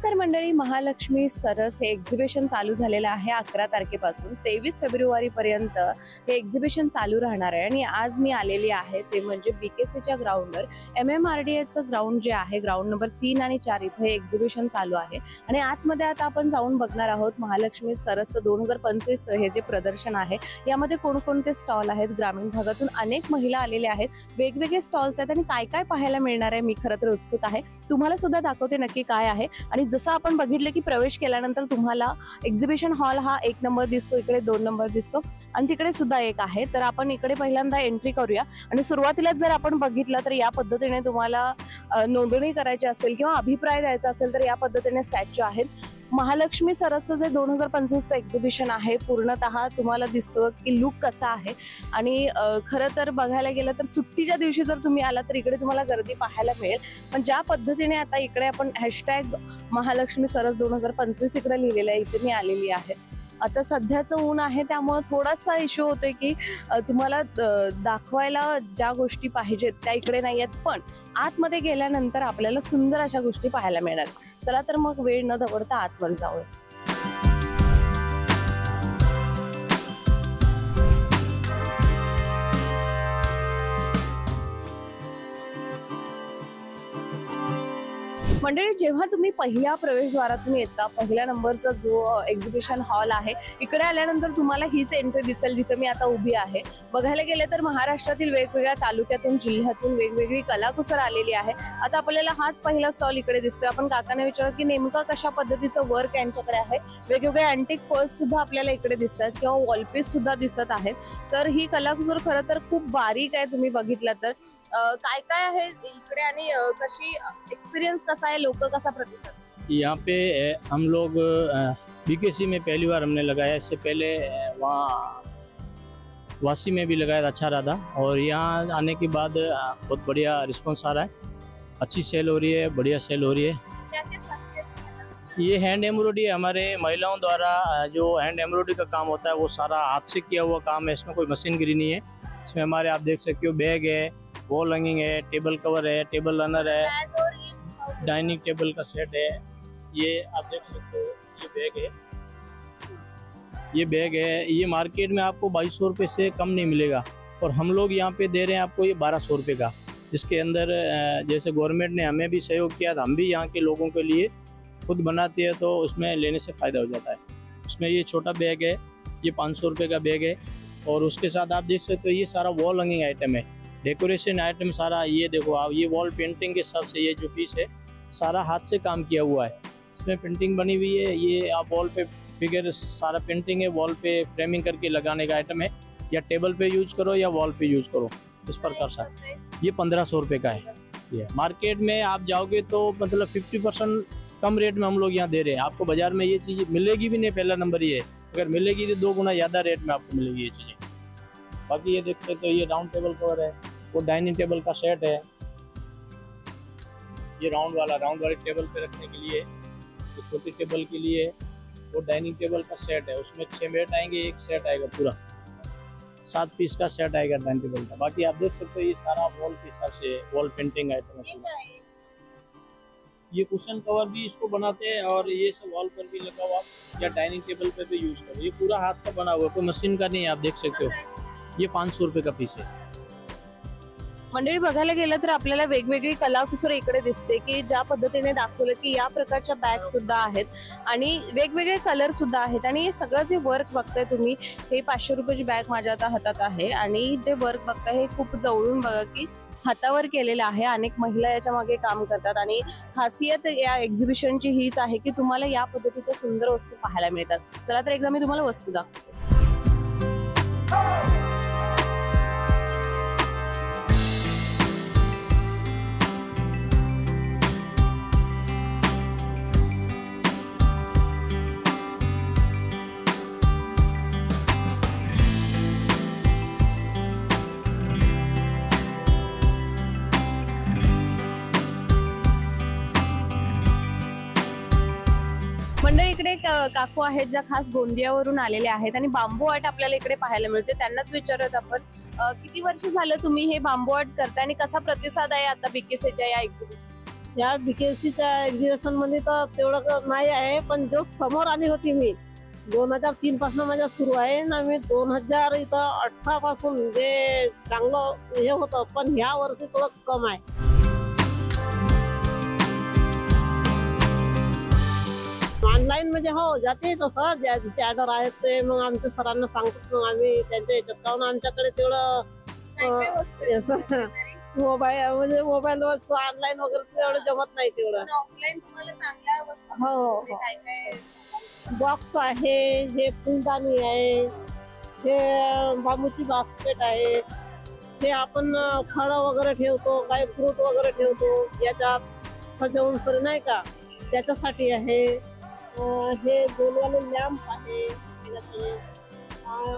नमस्कार मंडळी, महालक्ष्मी सरस हे एक्झिबिशन चालू झालेलं आहे 11 तारखेपासून 23 फेब्रुवारी पर्यंत हे एक्झिबिशन चालू राहणार आहे। आणि आज मी आलेली आहे ते म्हणजे बीकेसीच्या ग्राउंडवर MMRDAचं ग्राउंड जे आहे, ग्राउंड नंबर 3 आणि 4 इथे एक्झिबिशन चालू आहे। आणि आतमध्ये आता आपण जाऊन बघणार आहोत महालक्ष्मी सरसचं 2025 हे जे प्रदर्शन आहे, यामध्ये कोणकोणते स्टॉल आहेत। ग्रामीण भागातून अनेक महिला आलेल्या आहेत, वेगवेगळे स्टॉल्स आहेत आणि काय काय पाहायला मिळणार आहे मी खरं तर उत्सुक आहे। तुम्हाला सुद्धा दाखवते नक्की काय आहे। आणि जसं आपण बघितलं की प्रवेश केल्यानंतर तुम्हाला एक्झिबिशन हॉल हा 1 नंबर दिसतो, इकडे 2 नंबर दिसतो आणि तिकडे सुद्धा एक आहे। तर आपण इकडे पहिल्यांदा एंट्री करूया आणि सुरुवातीलाच जर आपण बघितलं तर या पद्धतीने तुम्हाला नोंदणी करायची असेल किंवा अभिप्राय द्यायचा असेल तर या पद्धतीने स्टॅच्यू आहेत। महालक्ष्मी सरसचं जे 2025चं एक्झिबिशन आहे, पूर्णतः तुम्हाला दिसतं की लुक कसा आहे। आणि खरं तर बघायला गेलं तर सुट्टीच्या दिवशी जर तुम्ही आला तर इकडे तुम्हाला गर्दी पाहायला मिळेल। पण ज्या पद्धतीने आता इकडे आपण #महालक्ष्मी सरस 2025 इकडे लिहिलेलं आहे, इथे मी आलेली आहे। आता सध्याचं ऊन आहे त्यामुळे थोडासा इश्यू होतोय की तुम्हाला दाखवायला ज्या गोष्टी पाहिजेत त्या इकडे नाही आहेत, पण आतमध्ये गेल्यानंतर आपल्याला सुंदर अशा गोष्टी पाहायला मिळणार। चला तर मग वेळ न दवडता आतमध्ये जाऊया। मंडळी, जेव्हा तुम्ही पहिल्या प्रवेशद्वारातून येता, पहिल्या नंबरचा जो एक्झिबिशन हॉल आहे, इकडे आल्यानंतर तुम्हाला हीच एंट्री दिसेल जिथे मी आता उभी आहे। बघायला गेले तर महाराष्ट्रातील वेगवेगळ्या तालुक्यातून, जिल्ह्यातून वेगवेगळी कलाकुसर आलेली आहे। आता आपल्याला हाच पहिला स्टॉल इकडे दिसतोय। आपण काकांना विचारलं की नेमकं कशा पद्धतीचं वर्क यांच्याकडे आहे। वेगवेगळे अँटिक पर्स सुद्धा आपल्याला इकडे दिसतात किंवा वॉलपीस सुद्धा दिसत आहेत। तर ही कलाकुसर खरं तर खूप बारीक आहे, तुम्ही बघितलं तर काय काय आहे इकडे आणि कशी एक्सपीरियंस कसा है, लोग कैसा प्रतिशत। यहाँ पे हम लोग बीकेसी में पहली बार हमने लगाया। इससे पहले वहाँ वासी में भी लगाया था, अच्छा रहा था। और यहाँ आने के बाद बहुत बढ़िया रिस्पांस आ रहा है, अच्छी सेल हो रही है, बढ़िया सेल हो रही है। क्या क्या खासियत है? ये हैंड एम्ब्रॉयडरी, हमारे महिलाओं द्वारा जो हैंड एम्ब्रॉयडरी का काम होता है वो सारा हाथ से किया हुआ काम है। इसमें कोई मशीनगिरी नहीं है। इसमें हमारे आप देख सकते हो बैग है, वॉल हैंगिंग है, टेबल कवर है, टेबल रनर है, डाइनिंग टेबल का सेट है। ये आप देख सकते हो, ये बैग है, ये बैग है। ये मार्केट में आपको 2200 रुपये से कम नहीं मिलेगा और हम लोग यहाँ पे दे रहे हैं आपको ये 1200 रुपये का। जिसके अंदर जैसे गवर्नमेंट ने हमें भी सहयोग किया था, हम भी यहाँ के लोगों के लिए खुद बनाते हैं तो उसमें लेने से फ़ायदा हो जाता है। उसमें ये छोटा बैग है, ये 500 रुपये का बैग है। और उसके साथ आप देख सकते हो ये सारा वॉल हैंगिंग आइटम है, डेकोरेशन आइटम सारा। ये देखो आप, ये वॉल पेंटिंग के हिसाब से ये जो पीस है सारा हाथ से काम किया हुआ है। इसमें पेंटिंग बनी हुई है। ये आप वॉल पे फिगर सारा पेंटिंग है, वॉल पे फ्रेमिंग करके लगाने का आइटम है। या टेबल पे यूज करो या वॉल पे यूज करो, इस प्रकार से। ये 1500 रुपये का है। ये मार्केट में आप जाओगे तो मतलब 50% कम रेट में हम लोग यहाँ दे रहे हैं। आपको बाजार में ये चीज़ मिलेगी भी नहीं, पहला नंबर ये है। अगर मिलेगी तो 2 गुना ज़्यादा रेट में आपको मिलेगी ये चीज़ें। बाकी ये देख सकते हो, ये राउंड टेबल कवर है, वो डाइनिंग टेबल का सेट है। ये राउंड वाली टेबल पे रखने के लिए, ये छोटी टेबल के लिए वो डाइनिंग टेबल का सेट है। उसमें 6 मैट आएंगे, एक सेट आएगा पूरा, 7 पीस का सेट आएगा डाइनिंग टेबल का। बाकी आप देख सकते हो ये सारा वॉल के हिसाब से वॉल पेंटिंग आइटम है। ये कुशन कवर भी इसको बनाते हैं और ये सब वॉल पर भी लगा हुआ या डाइनिंग टेबल पे भी यूज करो। ये पूरा हाथ का बना हुआ, कोई मशीन का नहीं है। आप देख सकते हो ये 500 रुपये का पीस है। मंडळी, बघायला गेलं तर आपल्याला वेगवेगळी कलाकुसर इकडे दिसते की ज्या पद्धतीने दाखवलं की या प्रकारच्या बॅग सुद्धा आहेत आणि वेगवेगळे कलर सुद्धा आहेत। आणि हे सगळं जे वर्क बघताय तुम्ही, हे 500 रुपयाची बॅग माझ्या आता हातात आहे आणि जे वर्क बघताय हे खूप जवळून बघा की हातावर केलेलं आहे। अनेक महिला याच्या मागे काम करतात आणि खासियत या एक्झिबिशनची हीच आहे की तुम्हाला या पद्धतीच्या सुंदर वस्तू पाहायला मिळतात। चला तर एकदा मी तुम्हाला वस्तू दाखवते। मंडळी, इकडे काकू आहेत ज्या खास गोंदियावरून आलेल्या आहेत आणि बांबू आर्ट आपल्याला इकडे पाहायला मिळते। त्यांनाच विचारत आपण, किती वर्ष झालं तुम्ही हे बांबू आर्ट करताय आणि कसा प्रतिसाद आहे आता बीकेसीच्या या एक्झिबिशन? या बीकेसीच्या एक्झिबिशन मध्ये तर तेवढं नाही आहे, पण जो समोर आली होती मी 2003 पासून माझ्या सुरू आहे ना, मी 2018 पासून जे चांगलं हे होतं, पण ह्या वर्षी थोडं कम आहे. ऑनलाईन म्हणजे हो जाते तसं, ज्यांचे ऑर्डर आहेत ते मग आमच्या सरांना सांगतो, मग आम्ही त्यांच्या याच्यात जाऊन आमच्याकडे तेवढं मोबाईल म्हणजे मोबाईलवर ऑनलाईन वगैरे तेवढं जमत नाही तेवढं. ऑफलाईन तुम्हाला चांगल्या वस्तू हो काय काय बॉक्स आहे, हे फुलदाणी आहे, हे बांबूची बास्केट आहे, हे आपण फळं वगैरे ठेवतो, काही फ्रूट वगैरे ठेवतो याच्यात सजवून सर नाही का, त्याच्यासाठी आहे. हे गोलवाले लॅम्प आहे त्याच्याकडे.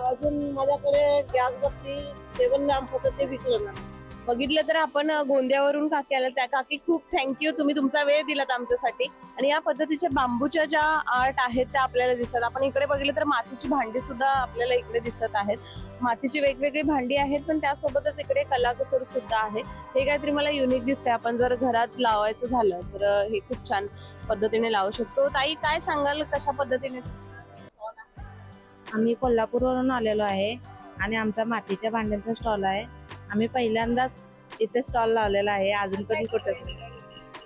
अजून माझ्याकडे गॅस बत्ती टेबल लॅम्प होतं ते विकलं ना. बघितलं तर आपण गोंदियावरून काकी आल्या, त्या काकी खूप थँक्यू, तुम्ही तुमचा वेळ दिलात आमच्यासाठी. आणि या पद्धतीच्या बांबूच्या ज्या आर्ट आहेत त्या आपल्याला दिसतात. आपण इकडे बघितलं तर मातीची भांडी सुद्धा आपल्याला इकडे दिसत आहेत. मातीची वेगवेगळी भांडी आहेत, पण त्यासोबतच इकडे कलाकुसर सुद्धा आहे. हे काहीतरी मला युनिक दिसतंय. आपण जर घरात लावायचं झालं तर हे खूप छान पद्धतीने लावू शकतो. ताई काय सांगाल, कशा पद्धतीने? आम्ही कोल्हापूरवरून आलेलो आहे आणि आमचा मातीच्या भांड्यांचा स्टॉल आहे. आम्ही पहिल्यांदाच इथे स्टॉल लावलेला आहे, अजून पण कुठंच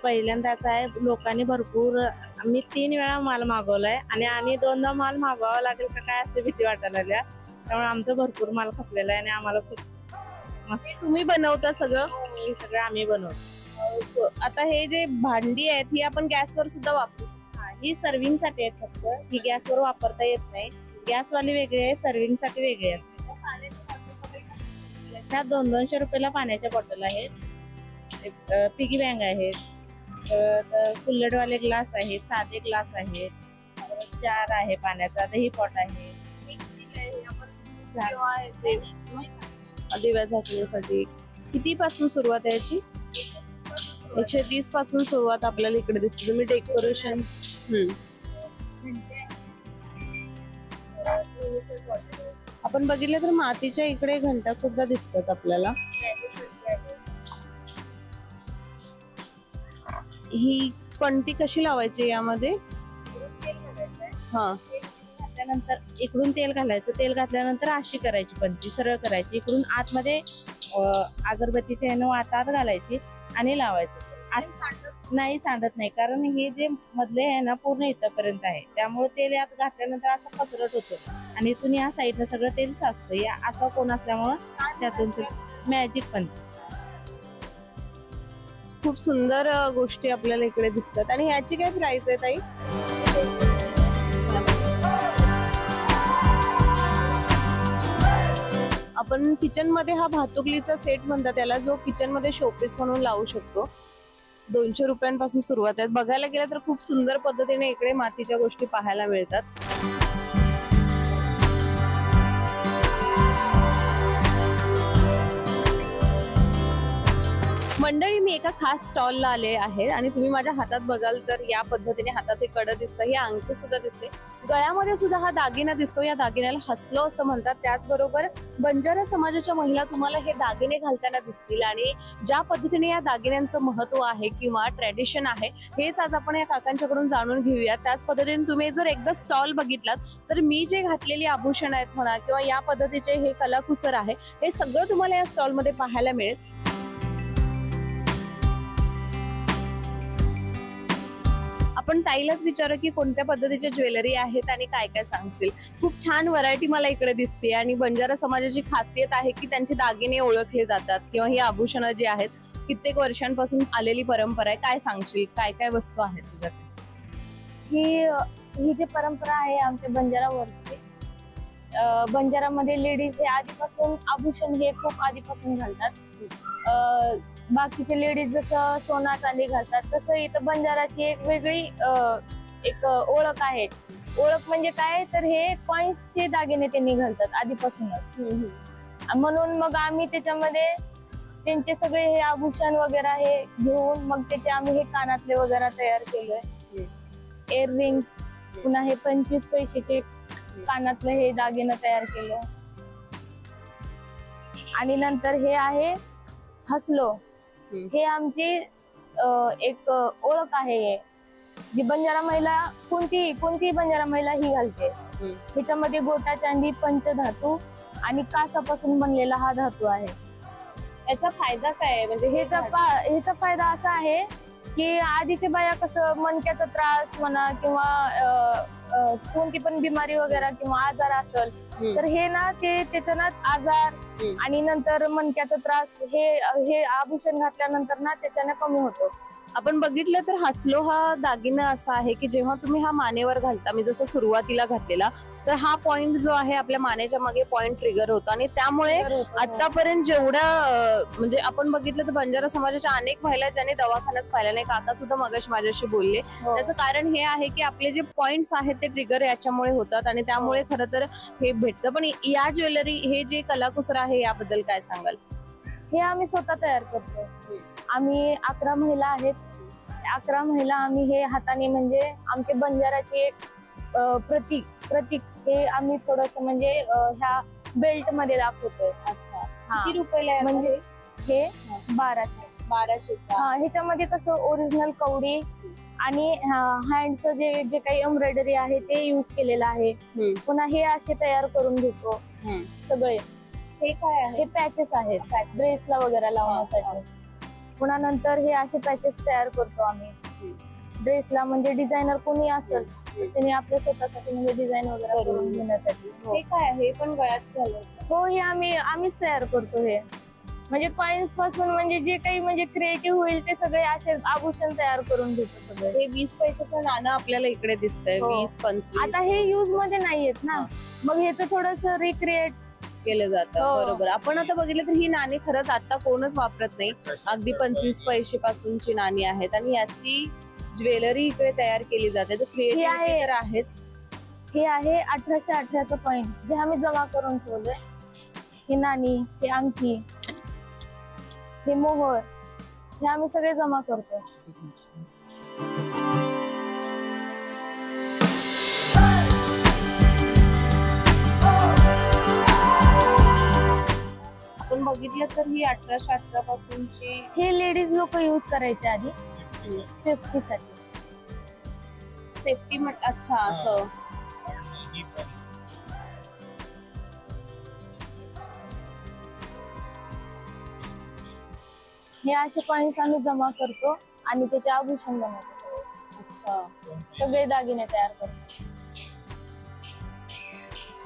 पहिल्यांदाच आहे. लोकांनी भरपूर, आम्ही 3 वेळा माल मागवलाय आणि 2दा माल मागवावा लागेल का काय असे भीती वाटायला लागल्या. त्यामुळे आमचं भरपूर माल खपलेला आहे आणि आम्हाला खूप मस्त. तुम्ही बनवता सगळं? हे सगळं आम्ही बनवतो. आता हे जे भांडी आहेत ही आपण गॅसवर सुद्धा वापरू ही सर्व्हिंग साठी आहेत फक्त, ही गॅसवर वापरता येत नाही. गॅसवाली वेगळी आहे, सर्व्हिंग साठी वेगळी असते. ह्या 200 रुपयाला पाण्याच्या बॉटल आहेत, पिगी बँग आहेत, कुल्लडवाले ग्लास आहेत, साधे ग्लास आहेत, जार आहे पाण्याचा, दही पॉट आहे. दिव्या झाकण्यासाठी किती पासून सुरुवात आहे याची? 130 पासून सुरुवात आपल्याला इकडे दिसते. तुम्ही डेकोरेशन आपण बघितलं तर मातीच्या इकडे घंटा सुद्धा दिसतात आपल्याला. ही पणती कशी लावायची यामध्ये? हा, घातल्यानंतर इकडून तेल घालायचं, तेल घातल्यानंतर अशी करायची, पणती सरळ करायची, इकडून आतमध्ये अगरबत्तीच्या ह्यानं आत घालायची आणि लावायचं. नाही सांडत नाही, कारण हे जे मधले आहे ना पूर्ण इथपर्यंत आहे, त्यामुळे तेल यात घातल्यानंतर असं पसरट होतं आणि इथून या साईडला सगळं तेल साचतं. या असा कोण असल्यामुळं त्यातून मॅजिक पण. खूप सुंदर गोष्टी आपल्याला इकडे दिसतात. आणि ह्याची काय प्राइस आहे ताई? आपण किचन मध्ये हा भातुकलीचा सेट म्हणतात त्याला, जो किचन मध्ये शोपीस म्हणून लावू शकतो. 200 रुपयांपासून सुरुवात आहे. बघायला गेलं तर खूप सुंदर पद्धतीने इकडे मातीच्या गोष्टी पाहायला मिळतात. मंडळी, मी एका खास स्टॉलला आले आहे आणि तुम्ही माझ्या हातात बघाल तर या पद्धतीने हातात हे कडं दिसतं, ही अंगठी सुद्धा दिसते, गळ्यामध्ये सुद्धा हा दागिना दिसतो. या दागिन्याला हसलो असं म्हणतात. त्याचबरोबर बंजारा समाजाच्या महिला तुम्हाला हे दागिने घालताना दिसतील आणि ज्या पद्धतीने या दागिन्यांचं महत्व आहे किंवा ट्रेडिशन आहे हेच आज आपण या काकांच्याकडून जाणून घेऊया. त्याच पद्धतीने तुम्ही जर एकदा स्टॉल बघितलात तर मी जे घातलेली आभूषण आहेत म्हणा किंवा या पद्धतीचे हे कलाकुसर आहे, हे सगळं तुम्हाला या स्टॉलमध्ये पाहायला मिळेल. आपण ताईलाच विचारू की कोणत्या पद्धतीच्या ज्वेलरी आहेत आणि काय काय सांगशील. खूप छान व्हरायटी मला इकडे दिसते आणि बंजारा समाजाची खासियत आहे की त्यांचे दागिने ओळखले जातात किंवा ही आभूषणं जी आहेत कित्येक वर्षांपासून आलेली परंपरा आहे. काय सांगशील, काय काय वस्तू आहेत तुझ्याकडे? ही जी परंपरा आहे आमच्या बंजारावरची, बंजारामध्ये लेडीज हे आधीपासून आभूषण हे खूप आधीपासून घालतात. बाकीचे लेडीज जसं सोना चांदी घालतात, तसं इथं बंजाराची एक वेगळी एक ओळख आहे. ओळख म्हणजे काय तर हे कॉइन्सचे दागिने त्यांनी घालतात आधीपासूनच. म्हणून मग आम्ही त्याच्यामध्ये त्यांचे सगळे हे आभूषण वगैरे हे घेऊन मग त्याचे आम्ही हे कानातले वगैरे तयार केलोय. इयररिंग्स, पुन्हा हे 25 पैशाचे कानातले हे दागिने तयार केलं. आणि नंतर हे आहे हसलो, हे आमची एक ओळख आहे हे. जी बंजारा महिला कोणती बंजारा महिला ही घालते. ह्याच्यामध्ये गोटा चांदी पंचधातू आणि कासापासून बनलेला हा धातू आहे. याचा फायदा काय आहे? म्हणजे ह्याचा फायदा असा आहे की आधीच्या बाया कसं मणक्याचा त्रास म्हणा किंवा कोणती पण बिमारी वगैरे किंवा आजार असेल तर हे ना त्याचं ना आजार आणि नंतर मणक्याचा त्रास हे आभूषण घातल्यानंतर ना त्याच्याने कमी होतो. आपण बघितलं तर हासलो हा दागिना असा आहे की जेव्हा तुम्ही हा मानेवर घालता, मी जसं सुरुवातीला घातलेला, तर हा पॉइंट जो आहे आपल्या मानेच्या मागे पॉइंट ट्रिगर होतो आणि त्यामुळे आतापर्यंत जेवढ्या म्हणजे आपण बघितलं तर बंजारा समाजाच्या अनेक महिला ज्यांनी दवाखान्यात पाहिला नाही, काका सुद्धा मगाशी माझ्याशी बोलले, त्याचं कारण हे आहे की आपले जे पॉइंट्स आहेत ते ट्रिगर याच्यामुळे होतात आणि त्यामुळे खरं तर हे भेटतं. पण या ज्वेलरी हे जे कलाकुसर आहे याबद्दल काय सांगाल? हे आम्ही स्वतः तयार करतो. आम्ही 11 महिला आहेत. 11 महिला आम्ही हे हाताने म्हणजे आमचे बंजाराचे एक प्रतीक हे आम्ही थोडस म्हणजे ह्या बेल्ट मध्ये दाखवतोय. अच्छा, किती रुपयाला म्हणजे हे 1200. हा, ह्याच्यामध्ये कसं ओरिजिनल कवडी आणि हँडचं जे काही एम्ब्रॉयडरी आहे ते युज केलेलं आहे. पुन्हा हे असे तयार करून घेतो सगळे. हे काय आहे? हे पॅचेस आहेत ड्रेसला वगैरे लावण्यासाठी. पुन्हा नंतर हे असे पॅचेस तयार करतो आम्ही ड्रेसला. म्हणजे डिझायनर कोणी असेल त्यांनी आपल्या स्वतःसाठी म्हणजे डिझाईन वगैरे करून घेण्यासाठी. हे काय आहे? हे पण गळ्यात घालून? हो, हे आम्हीच तयार करतो. हे म्हणजे कॉइन्स पासून म्हणजे जे काही म्हणजे क्रिएटिव्ह होईल ते सगळे असे आभूषण तयार करून घेतो सगळे. हे 20 पैशाचं नाणं आपल्याला इकडे दिसतंय. 20-25. आता हे युज मध्ये नाहीयेत ना, मग ह्याचं थोडस रिक्रिएट केलं जातं. बरोबर. आपण आता बघितलं तर ही नाणी खरंच आता कोणच वापरत नाही. अगदी 25 पैसे पासूनची नाणी आहेत आणि याची ज्वेलरी इकडे तयार केली जाते. तर क्रिएटिव्हिटी तर आहेच. हे आहे 1818चं कॉइन जे आम्ही जमा करून ठेवलंय. हे नाणी, हे अंगठी, हे मोहर, हे आम्ही सगळे जमा करतो. आपण बघितलं तर ही 1818 पासूनची. हे लेडीज लोक यूज करायचे आधी सेफ्टीसाठी. सेफ्टी अच्छा असं. हे असे कॉइन्स आम्ही जमा करतो आणि त्याचे आभूषण बनवतो. अच्छा, सगळे दागिने तयार करतो.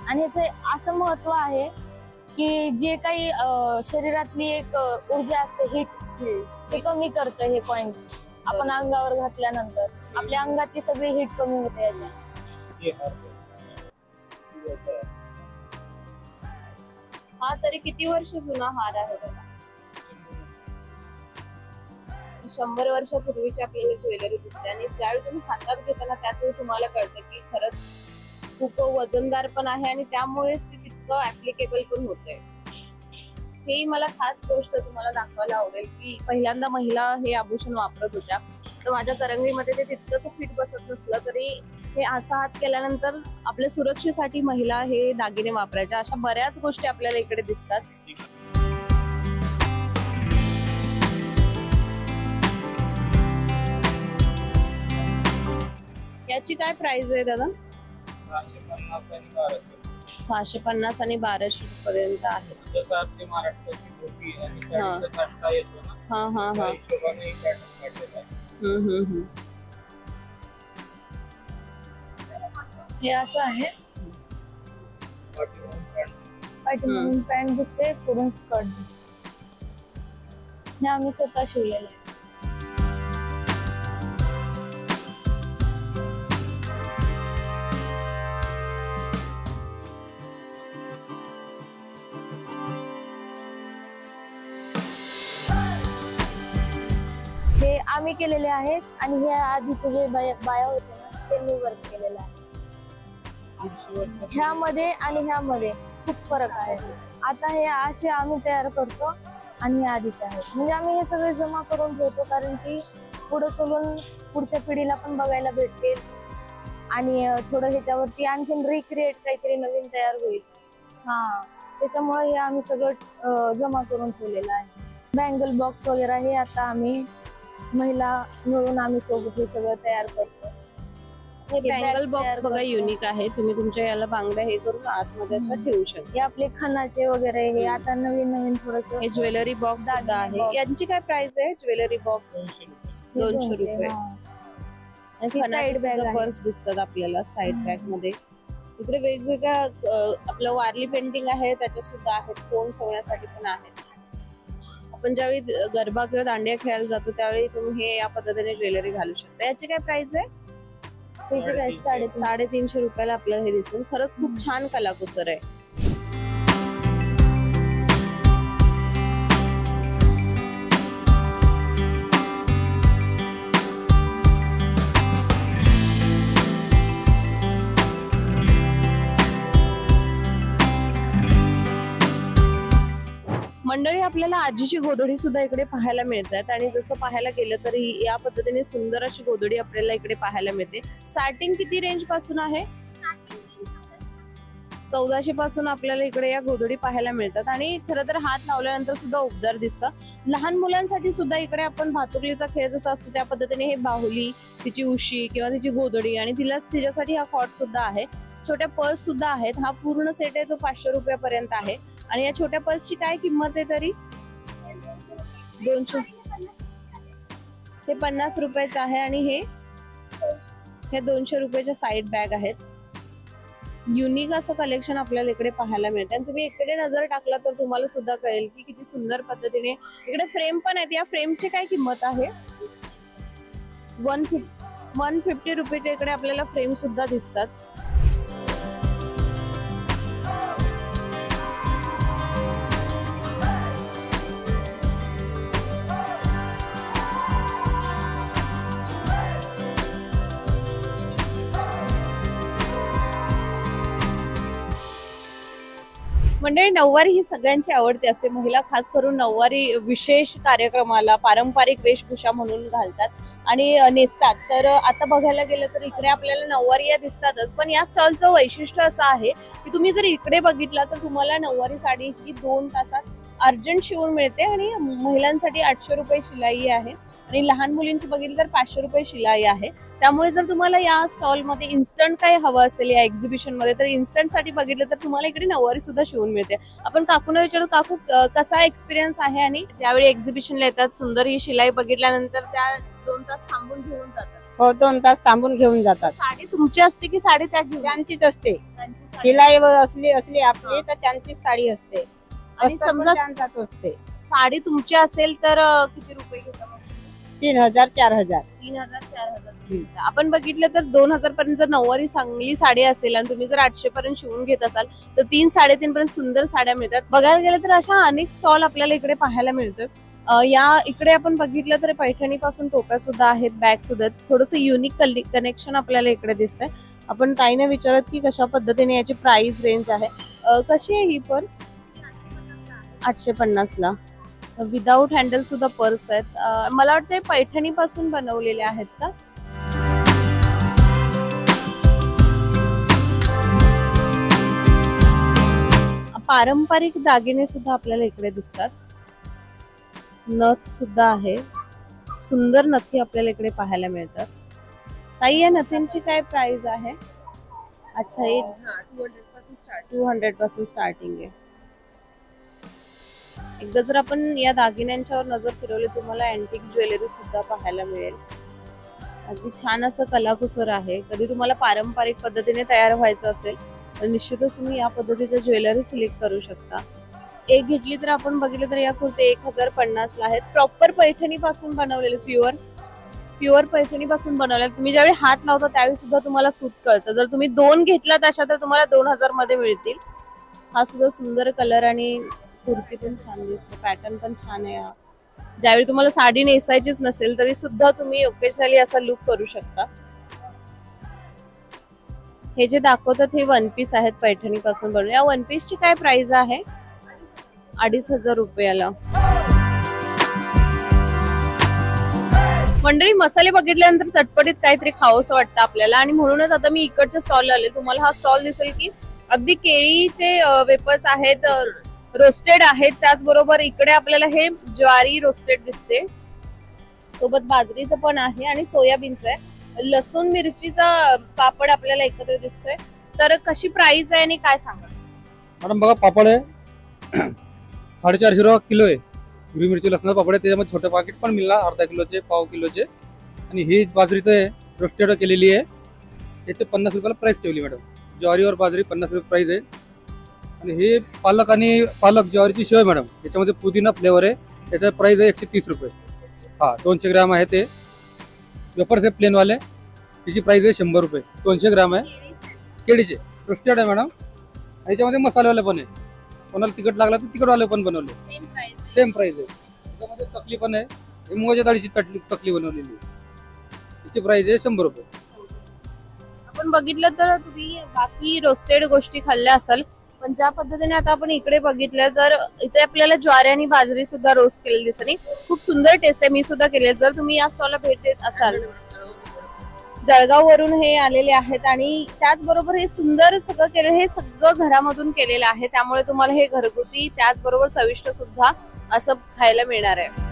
आणि ह्याचे असं महत्व आहे की जे काही शरीरातली एक ऊर्जा असते हीट ते कमी करतं हे कॉइन्स. आपण अंगावर घातल्यानंतर आपल्या अंगातली सगळी हीट कमी होते याच्या. हा तरी किती वर्ष जुना हार आहे बघा. 100 वर्षापूर्वीची आपल्याला ज्वेलरी दिसते आणि ज्यावेळी तुम्ही हातात घेताना त्याच वेळी तुम्हाला कळतं की खरंच खूप वजनदार पण आहे आणि त्यामुळेच ते तितकं ऍप्लिकेबल पण होतंय. हे मला खास गोष्ट तुम्हाला दाखवायला आवडेल की पहिल्यांदा महिला हे आभूषण वापरत होत्या, तर माझ्या करंगळीमध्ये ते तितकंच फिट बसत नसलं तरी हे असा हात केल्यानंतर आपल्या सुरक्षेसाठी महिला हे दागिने वापरायच्या. अशा बऱ्याच गोष्टी आपल्याला इकडे दिसतात. याची काय प्राइस आहे दादा? 650 आणि 1200 पर्यंत आहे. जसं आपली महाराष्ट्राची धोती आणि साडीचा काष्टा येतो ना, त्या हिशोबाने ही पॅटर्न काढलेला आहे. हे असं आहे. पाठीमागून पॅन्ट दिसते, पुढून स्कर्ट दिसते. हे आम्ही स्वतः शिवलेलं आहे. हे आम्ही केलेले आहेत आणि हे आधीचे जे बाया होते ना त्यांनी वर्क केलेलं आहे. ह्यामध्ये आणि ह्यामध्ये खूप फरक आहे. आता हे असे आम्ही तयार करतो आणि हे आधीचे आहेत. म्हणजे आम्ही हे सगळे जमा करून ठेवतो कारण की पुढे चलून पुढच्या पिढीला पण बघायला भेटतील आणि थोडं ह्याच्यावरती आणखीन रिक्रिएट काहीतरी नवीन तयार होईल. त्याच्यामुळे हे आम्ही सगळं जमा करून ठेवलेलं आहे. बँगल बॉक्स वगैरे हे आता आम्ही महिला मिळून आम्ही सोबत हे सगळं तयार करतो. हे हे बँगल bags बॉक्स तयार बघा करतो. युनिक आहे. तुम्ही तुमच्या याला बांगड्या हे करून आतमध्ये असं ठेवू शकता. हे आपले खणाचे वगैरे हे आता नवीन नवीन थोडस हे ज्वेलरी बॉक्स सुद्धा दागिने आहे. box. यांची काय प्राइस आहे ज्वेलरी बॉक्स? 200 रुपये. ही side bag आहे. पर्स दिसतात आपल्याला साइड बॅग मध्ये. इकडे वेगवेगळ्या आपलं वारली पेंटिंग आहे, त्याच्या सुद्धा आहेत. फोन ठेवण्यासाठी पण आहेत. आपण ज्यावेळी गरबा किंवा दांडिया खेळायला जातो त्यावेळी तुम्ही हे या पद्धतीने ज्वेलरी घालू शकता. याची काय प्राइस आहे? त्याची काय 350. 350 रुपयाला आपल्याला हे दिसून. खरंच खूप छान कलाकुसर आहे. मंडळी, आपल्याला आजीची गोधडी सुद्धा इकडे पाहायला मिळतात आणि जसं पाहायला गेलं तरी या पद्धतीने सुंदर अशी गोधडी आपल्याला इकडे पाहायला मिळते. स्टार्टिंग किती रेंज पासून आहे? 1400 पासून आपल्याला इकडे या गोधडी पाहायला मिळतात आणि खरं तर हात लावल्यानंतर सुद्धा उबदार दिसतं. लहान मुलांसाठी सुद्धा इकडे आपण भातुकलीचा खेळ जसा असतो त्या पद्धतीने हे बाहुली, तिची उशी किंवा तिची गोधडी आणि तिच्यासाठी हा कॉट सुद्धा आहे. छोट्या पर्स सुद्धा आहेत. हा पूर्ण सेट आहे तो 500 रुपयापर्यंत आहे. आणि या छोट्या पर्सची काय किंमत आहे तरी? 200. हे 50 रुपयाचं आहे आणि हे 200 रुपयाच्या साईड बॅग आहेत. युनिक असं कलेक्शन आपल्याला इकडे पाहायला मिळतं आणि तुम्ही इकडे नजर टाकला तर तुम्हाला सुद्धा कळेल की किती सुंदर पद्धतीने इकडे फ्रेम पण आहेत. या फ्रेमची काय किंमत आहे? 150 रुपयाच्या इकडे आपल्याला फ्रेम सुद्धा दिसतात. म्हणजे नऊवारी ही सगळ्यांची आवडती असते. महिला खास करून नऊवारी विशेष कार्यक्रमाला पारंपरिक वेशभूषा म्हणून घालतात आणि नेसतात. तर आता बघायला गेलं तर इकडे आपल्याला नऊवारी या दिसतातच, पण या स्टॉलचं वैशिष्ट्य असं आहे की तुम्ही जर इकडे बघितला तर तुम्हाला नऊवारी साडी ही 2 तासात अर्जंट शिवून मिळते आणि महिलांसाठी 800 रुपये शिलाई आहे आणि लहान मुलींची बघितली तर 500 रुपये शिलाई आहे. त्यामुळे जर तुम्हाला या स्टॉल मध्ये इन्स्टंट काही हवं असेल या एक्झिबिशन मध्ये तर इन्स्टंट साठी बघितलं तर तुम्हाला इकडे नऊवारी सुद्धा शिवून मिळते. आपण काकूंना विचारू, काकू कसा एक्सपिरियन्स आहे आणि त्यावेळी एक्झिबिशनला येतात, सुंदर ही शिलाई बघितल्यानंतर त्या 2 तास थांबून घेऊन जातात? हो, 2 तास थांबून घेऊन जातात. साडी तुमची असते की साडी त्या घेऊन? त्यांचीच असते. त्यांची साडी. शिलाई असली आपली तर त्यांचीच साडी असते. आणि अस्तर पण समजा त्यांचाच असते. साडी तुमची असेल तर किती रुपये घेतात? 3000 4000. 3000 4000. आपण बघितलं तर 2000 पर्यंत जर नऊवारी चांगली साडी असेल आणि तुम्ही जर 800 पर्यंत शिवून घेत असाल तर 3-3.5 पर्यंत सुंदर साड्या मिळतात. बघायला गेलं तर अशा अनेक स्टॉल आपल्याला इकडे पाहायला मिळतोय. या इकडे आपण बघितलं तर पैठणी पासून टोप्या सुद्धा आहेत, बॅग सुद्धा आहेत. थोडस युनिक कनेक्शन आपल्याला इकडे दिसतंय. आपण ताईने विचारत की कशा पद्धतीने याची प्राइस रेंज आहे. कशी आहे ही पर्स? 850 ला. विदाउट हँडल सुद्धा पर्स आहेत. मला वाटतं पैठणी पासून बनवलेले आहेत का? पारंपरिक दागिने सुद्धा आपल्याला इकडे दिसतात. नथ सुद्धा आहे. सुंदर नथी आपल्याला इकडे पाहायला मिळतात. ताई, या नथींची काय प्राइस आहे? अच्छा, हे 200 पासून स्टार्टिंग आहे. एकदा जर आपण या दागिन्यांच्यावर नजर फिरवली तुम्हाला अँटिक ज्वेलरी सुद्धा पाहायला मिळेल. अगदी छान असं कलाकुसर आहे. कधी तुम्हाला पारंपरिक पद्धतीने तयार व्हायचं असेल तर निश्चितच तुम्ही या पद्धतीचं ज्वेलरी सिलेक्ट करू शकता. एक घेतली तर आपण बघितलं तर या कुर्ते 1050 ला आहेत. प्रॉपर पैठणी पासून बनवलेले, प्युअर पैठणी पासून बनवलेले. तुम्ही ज्यावेळी हात लावता त्यावेळी सुद्धा तुम्हाला सूत कळतं. जर तुम्ही 2 घेतलात अशा तर तुम्हाला 2000 मध्ये मिळतील. हा सुद्धा सुंदर कलर आणि कुर्ती पण छान दिसते, पॅटर्न पण छान आहे. ज्यावेळी तुम्हाला साडी नेसायचीच नसेल तरी सुद्धा तुम्ही ओकेजनली असा लुक करू शकता. हे जे दाखवतात हे 1 पीस आहेत पैठणी पासून बनवले. या 1 पीस ची काय प्राइस आहे? 2500 रुपयाला. मंडळी, मसाले बघितल्यानंतर चटपटीत काहीतरी खावंसं वाटतं आपल्याला आणि म्हणूनच आता मी इकडच्या स्टॉल आले. तुम्हाला हा स्टॉल दिसेल की अगदी केळीचे वेफर्स आहेत, रोस्टेड आहेत. त्याचबरोबर इकडे आपल्याला हे ज्वारी रोस्टेड दिसते. सोबत बाजरीचं पण आहे आणि सोयाबीनचं आहे. लसूण मिरचीचा पापड आपल्याला एकत्र दिसतोय. तर कशी प्राइस आहे आणि काय सांगा मॅडम? बघा पापड आहे 450 रुपये किलो आहे. हिरवी मिरची लसणाचा पापड आहे, त्याच्यामध्ये छोटे पाकिट पण मिळणार, अर्धा किलोचे, पाव किलोचे. आणि ही बाजरीचं आहे, रोस्टेड केलेली आहे, याचे 50 रुपयाला प्राइस ठेवली मॅडम. ज्वारीवर बाजरी 50 रुपये प्राइस आहे. आणि हे पालक आणि ज्वारीची शेव आहे मॅडम, याच्यामध्ये पुदिना फ्लेवर आहे, याचा प्राइस आहे 130 रुपये. हा 200 ग्राम आहे. ते वेफर्स आहे प्लेनवाले, याची प्राइस आहे 100 रुपये. 200 ग्राम आहे, केळीचे रोस्टेड आहे मॅडम. याच्यामध्ये मसालेवाले पण आहे, कोणाला तिखट लागला तर तिखटवाले पण बनवले, सेम प्राइस आहे. त्याच्यामध्ये चकली पण आहे, ही मुगाच्या डाळीची चकली बनवलेली आहे, याची प्राइस आहे 100 रुपये. आपण बघितलं तर तुम्ही बाकी रोस्टेड गोष्टी खाल्ल्या असाल, पण ज्या पद्धतीने आता आपण इकडे बघितलं तर इथे आपल्याला ज्वारी आणि बाजरी सुद्धा रोस्ट केलेली दिसते. खूप सुंदर टेस्ट आहे, मी सुद्धा केले. जर तुम्ही या स्टॉलला भेट देत असाल, जळगाव वरून हे आलेले आहेत आणि त्याचबरोबर हे सुंदर सगळं केलं, हे सगळं घरामधून केलेलं आहे, त्यामुळे तुम्हाला हे घरगुती त्याचबरोबर चविष्ट सुद्धा असं खायला मिळणार आहे.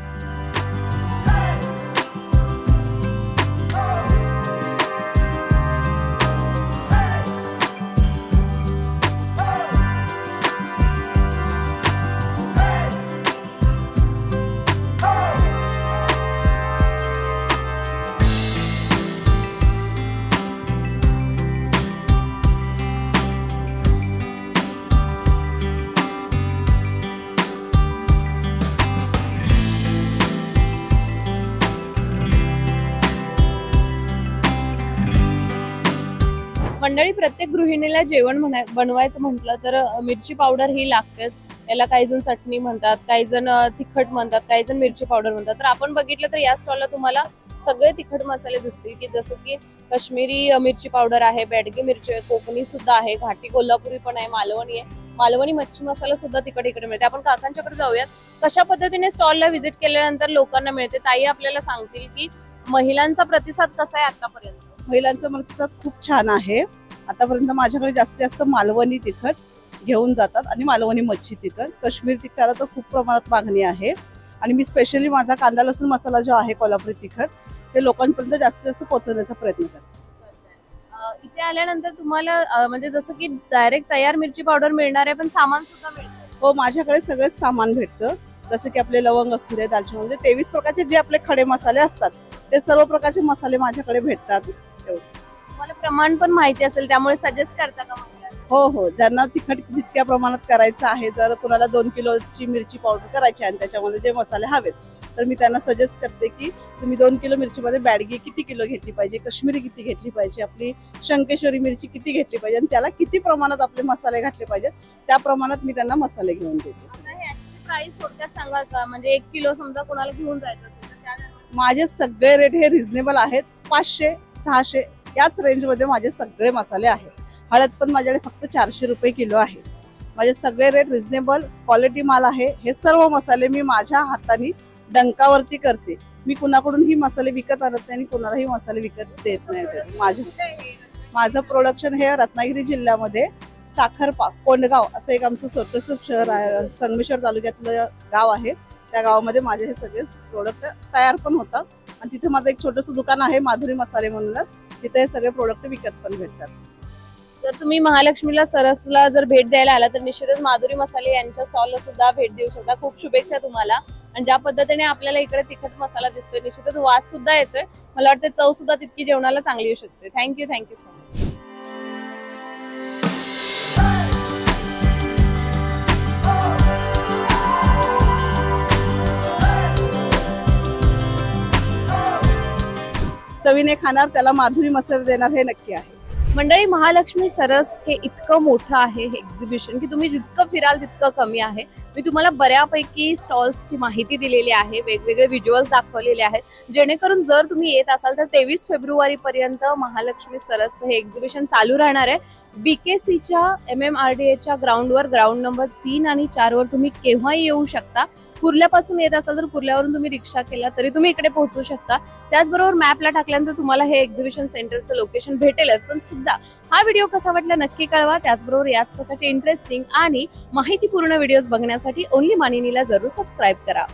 मंडळी, प्रत्येक गृहिणीला जेवण बनवायचं म्हटलं तर मिरची पावडर ही लागतेच. याला काही जण चटणी म्हणतात, काही जण तिखट म्हणतात, काही जण मिरची पावडर म्हणतात. तर आपण बघितलं तर या स्टॉलला तुम्हाला सगळे तिखट मसाले दिसतील, की जसं की काश्मीरी मिरची पावडर आहे, बेडगी मिरची आहे, कोकणी सुद्धा आहे, घाटी कोल्हापुरी पण आहे, मालवणी आहे, मालवणी मच्छी मसाला सुद्धा तिखट इकडे मिळते. आपण काकांच्याकडे जाऊयात, कशा पद्धतीने स्टॉलला व्हिजिट केल्यानंतर लोकांना मिळते. ताई आपल्याला सांगतील की महिलांचा प्रतिसाद कसा आहे आतापर्यंत. महिलांचा प्रतिसाद खूप छान आहे. आतापर्यंत माझ्याकडे जास्तीत जास्त मालवणी तिखट घेऊन जातात आणि मालवणी मच्छी तिखट. काश्मीर तिखटाला तर खूप प्रमाणात मागणी आहे आणि मी स्पेशली माझा कांदा लसूण मसाला जो आहे कोल्हापुरी तिखट, ते लोकांपर्यंत जास्तीत जास्त पोहोचवण्याचा प्रयत्न करते. इथे आल्यानंतर तुम्हाला म्हणजे जसं की डायरेक्ट तयार मिरची पावडर मिळणार आहे, पण सामान सुद्धा मिळतं. हो, माझ्याकडे सगळेच सामान भेटतं, जसं की आपले लवंग असू दे, दालचिनी, म्हणजे 23 प्रकारचे जे आपले खडे मसाले असतात ते सर्व प्रकारचे मसाले माझ्याकडे भेटतात. तुम्हाला प्रमाण पण माहिती असेल, त्यामुळे सजेस्ट करता का? हो हो, ज्यांना तिखट जितक्या प्रमाणात करायचं आहे, जर कुणाला 2 किलोची मिरची पावडर करायची आहे आणि त्याच्यामध्ये जे मसाले हवेत, तर मी त्यांना सजेस्ट करते की तुम्ही 2 किलो मिरचीमध्ये बॅडगी किती किलो घेतली पाहिजे, काश्मीरी किती घेतली पाहिजे, आपली शंकेश्वरी मिरची किती घेतली पाहिजे आणि त्याला किती प्रमाणात आपले मसाले घातले पाहिजे, त्या प्रमाणात मी त्यांना मसाले घेऊन देते. प्राइस थोडक्यात सांगा का? म्हणजे 1 किलो समजा कोणाला घेऊन जायचं असेल तर त्या माझे सगळे रेट हे रिझनेबल आहेत. 500-600 याच रेंजमध्ये माझे सगळे मसाले आहेत. हळद पण माझ्याकडे फक्त 400 रुपये किलो आहे. माझे सगळे रेट रिझनेबल, क्वालिटी माल आहे. हे सर्व मसाले मी माझ्या हाताने डंकावरती करते. मी कुणाकडून ही मसाले विकत आणत नाही आणि कुणालाही मसाले विकत देत नाही. माझं प्रोडक्शन हे रत्नागिरी जिल्ह्यामध्ये साखरपा कोंडगाव असं एक आमचं छोटंसं शहर आहे, संगमेश्वर तालुक्यातलं गाव आहे. त्या गावामध्ये माझे हे सगळे प्रोडक्ट तयार पण होतात आणि तिथे माझं एक छोटंसं दुकान आहे, माधुरी मसाले म्हणूनच. तिथे हे सगळे प्रोडक्ट विकत पण भेटतात. जर तुम्ही महालक्ष्मीला सरसला जर भेट द्यायला आला तर निश्चितच माधुरी मसाले यांच्या स्टॉलला सुद्धा भेट देऊ शकता. खूप शुभेच्छा तुम्हाला. आणि ज्या पद्धतीने आपल्याला इकडे तिखट मसाला दिसतोय, निश्चितच वास सुद्धा येतोय. मला वाटतं चव सुद्धा तितकी जेवणाला चांगली येऊ शकते. Thank you so much. चवीने खाणार त्याला माधुरी मसाले देणार हे नक्की आहे. मंडळी, महालक्ष्मी सरस हे इतकं मोठं आहे हे एक्झिबिशन की तुम्ही जितकं फिराल तितकं कमी आहे. मी तुम्हाला बऱ्यापैकी स्टॉल्सची माहिती दिलेली आहे, वेगवेगळे व्हिज्युअल्स दाखवलेले आहेत, जेणेकरून जर तुम्ही येत असाल तर 23 फेब्रुवारी पर्यंत महालक्ष्मी सरसचं हे एक्झिबिशन चालू राहणार आहे. BKCच्या MMRDAच्या ग्राउंडवर, ग्राउंड नंबर 3 आणि 4 वर तुम्ही केव्हाही येऊ शकता. कुर्ल्यापासून येत असाल तर कुर्ल्यावरून तुम्ही रिक्षा केला तरी तुम्ही इकडे पोहोचू शकता. त्याचबरोबर मॅपला टाकल्यानंतर तुम्हाला हे एक्झिबिशन सेंटरचं लोकेशन भेटेलच. पण सुद्धा हा व्हिडिओ कसा वाटला नक्की कळवा. त्याचबरोबर याच प्रकारचे इंटरेस्टिंग आणि माहितीपूर्ण व्हिडिओज बघण्यासाठी ओनली मानिनीला जरूर सबस्क्राईब करा.